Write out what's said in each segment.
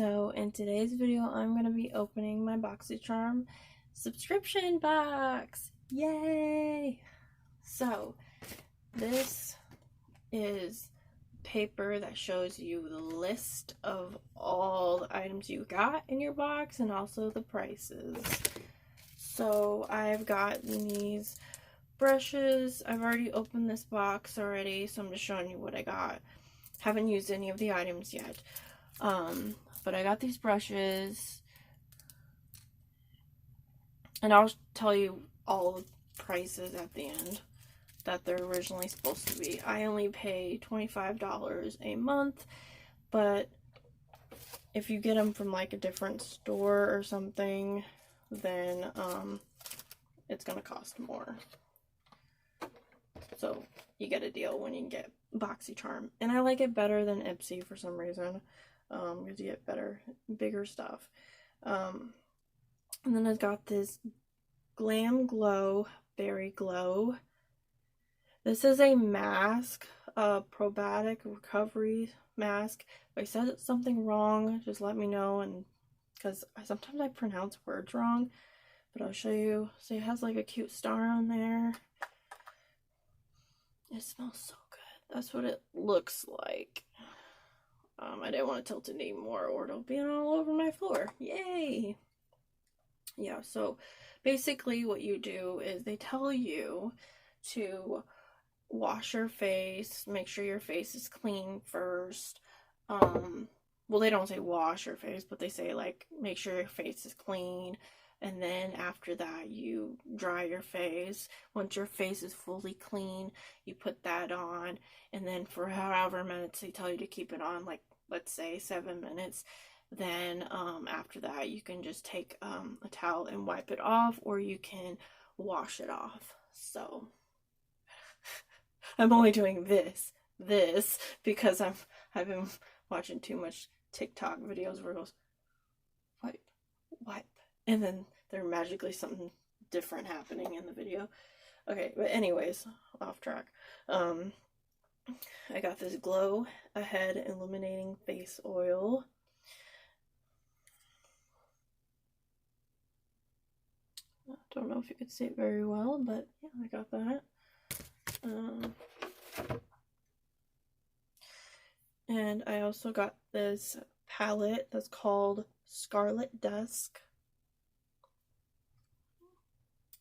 So in today's video, I'm going to be opening my BoxyCharm subscription box. Yay! So this is paper that shows you the list of all the items you got in your box and also the prices. So I've got these brushes. I've already opened this box already, so I'm just showing you what I got. Haven't used any of the items yet. But I got these brushes, and I'll tell you all the prices at the end that they're originally supposed to be. I only pay $25 a month, but if you get them from like a different store or something, then it's gonna cost more. So you get a deal when you get BoxyCharm, and I like it better than Ipsy for some reason, because you get better, bigger stuff. And then I've got this Glam Glow Berry Glow. This is a mask, a probiotic recovery mask. If I said something wrong, just let me know, and because sometimes I pronounce words wrong, but I'll show you. So it has like a cute star on there. It smells so good. That's what it looks like. I didn't want to tilt it anymore or it'll be all over my floor. Yay! Yeah, so basically what you do is they tell you to wash your face, make sure your face is clean first. Well, they don't say wash your face, but they say like make sure your face is clean. And then after that, you dry your face. Once your face is fully clean, you put that on. And then for however minutes they tell you to keep it on, like let's say 7 minutes. Then after that, you can just take a towel and wipe it off, or you can wash it off. So I'm only doing this because I've been watching too much TikTok videos where it goes wipe, and then there's magically something different happening in the video. Okay, but anyways, off track. I got this Glow Ahead Illuminating Face Oil. I don't know if you could see it very well, but yeah, I got that. And I also got this palette that's called Scarlet Dusk.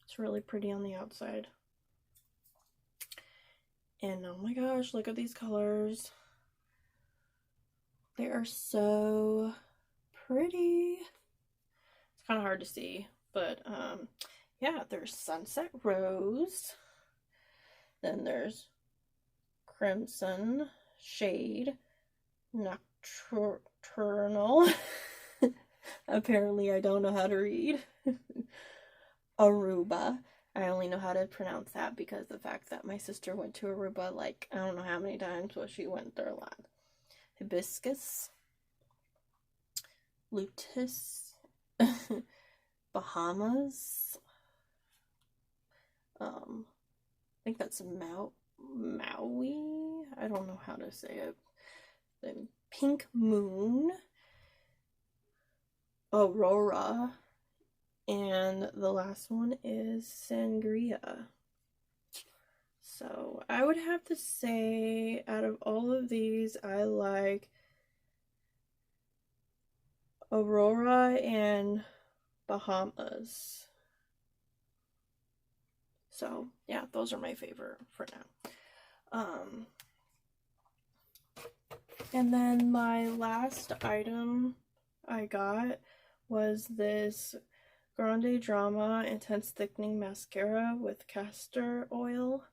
It's really pretty on the outside. And oh my gosh, look at these colors. They are so pretty. It's kind of hard to see, but yeah, there's Sunset Rose. Then there's Crimson Shade, Nocturnal. Apparently I don't know how to read. Aruba. I only know how to pronounce that because the fact that my sister went to Aruba like I don't know how many times, but she went there a lot. Hibiscus. Luteus. Bahamas. I think that's Maui. I don't know how to say it. Then Pink Moon. Aurora. And the last one is Sangria. So I would have to say out of all of these, I like Aurora and Bahamas. So yeah, those are my favorite for now. And then my last item I got was this Grande Drama Intense Thickening Mascara with castor oil.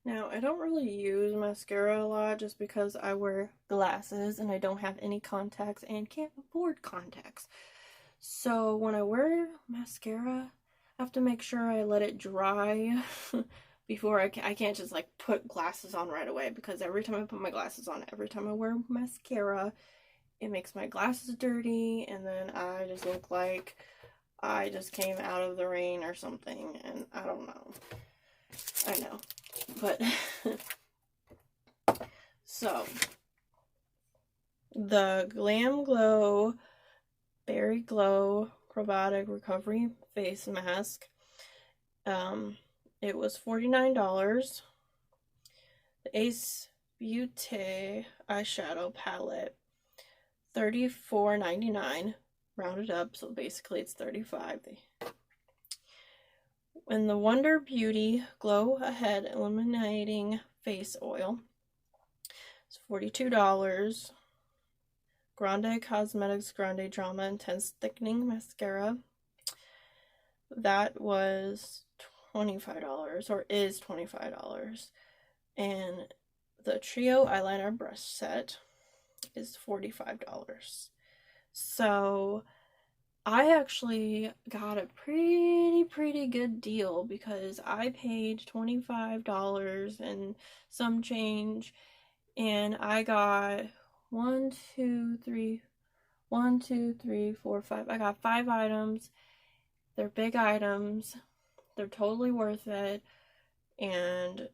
Now, I don't really use mascara a lot just because I wear glasses and I don't have any contacts and can't afford contacts. So when I wear mascara, I have to make sure I let it dry before I can't just like put glasses on right away, because every time I put my glasses on, every time I wear mascara, it makes my glasses dirty, and then I just look like I just came out of the rain or something, and I don't know. I know. But, so, the Glam Glow Berry Glow Probiotic Recovery Face Mask. It was $49. The Ace Beauty Eyeshadow Palette, $34.99. Rounded up, so basically it's $35. And the Wonder Beauty Glow Ahead Illuminating Face Oil, it's $42. Grande Cosmetics Grande Drama Intense Thickening Mascara, that was $25, or is $25. And the Trio Eyeliner Brush Set is $45. So I actually got a pretty good deal because I paid $25 and some change, and I got 1, 2, 3, 4, 5. I got 5 items. They're big items. They're totally worth it. And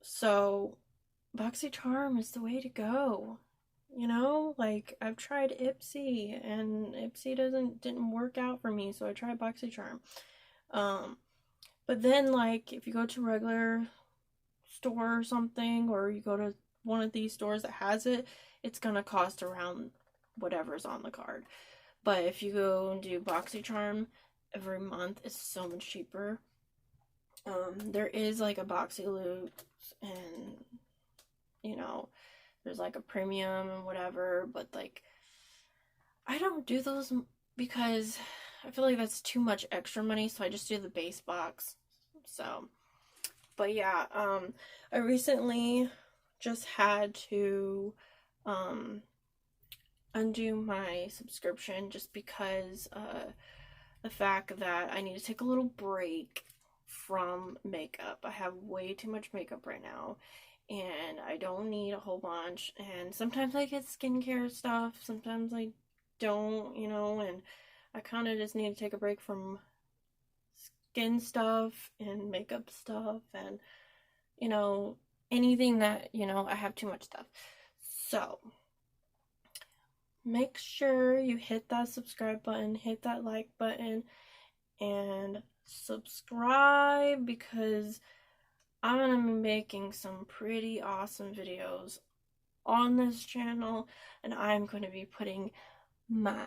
so BoxyCharm is the way to go. You know, like, I've tried Ipsy, and Ipsy didn't work out for me, so I tried BoxyCharm. But then, like, if you go to a regular store or something, or you go to one of these stores that has it, it's gonna cost around whatever's on the card. But if you go and do BoxyCharm every month, it's so much cheaper. There is, like, a BoxyLoop, and, you know, there's like a premium and whatever, but like, I don't do those because I feel like that's too much extra money, so I just do the base box. So, but yeah, I recently just had to undo my subscription just because the fact that I need to take a little break from makeup. I have way too much makeup right now, and I don't need a whole bunch, and sometimes I get skincare stuff, sometimes I don't, you know, and I kind of just need to take a break from skin stuff and makeup stuff, and, you know, anything that, you know, I have too much stuff. So, make sure you hit that subscribe button, hit that like button, and subscribe, because I'm going to be making some pretty awesome videos on this channel, and I'm going to be putting my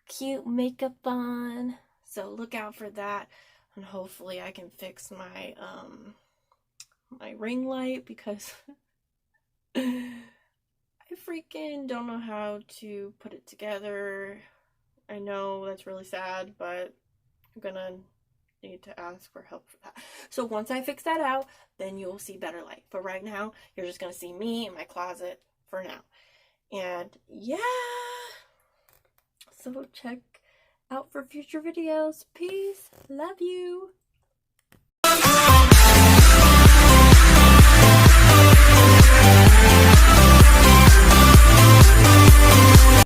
cute makeup on, so look out for that. And hopefully I can fix my my ring light, because I freaking don't know how to put it together. I know that's really sad, but I'm gonna need to ask for help for that. So once I fix that out, then you'll see better light. But right now, you're just gonna see me in my closet for now. And yeah, so check out for future videos. Peace. Love you.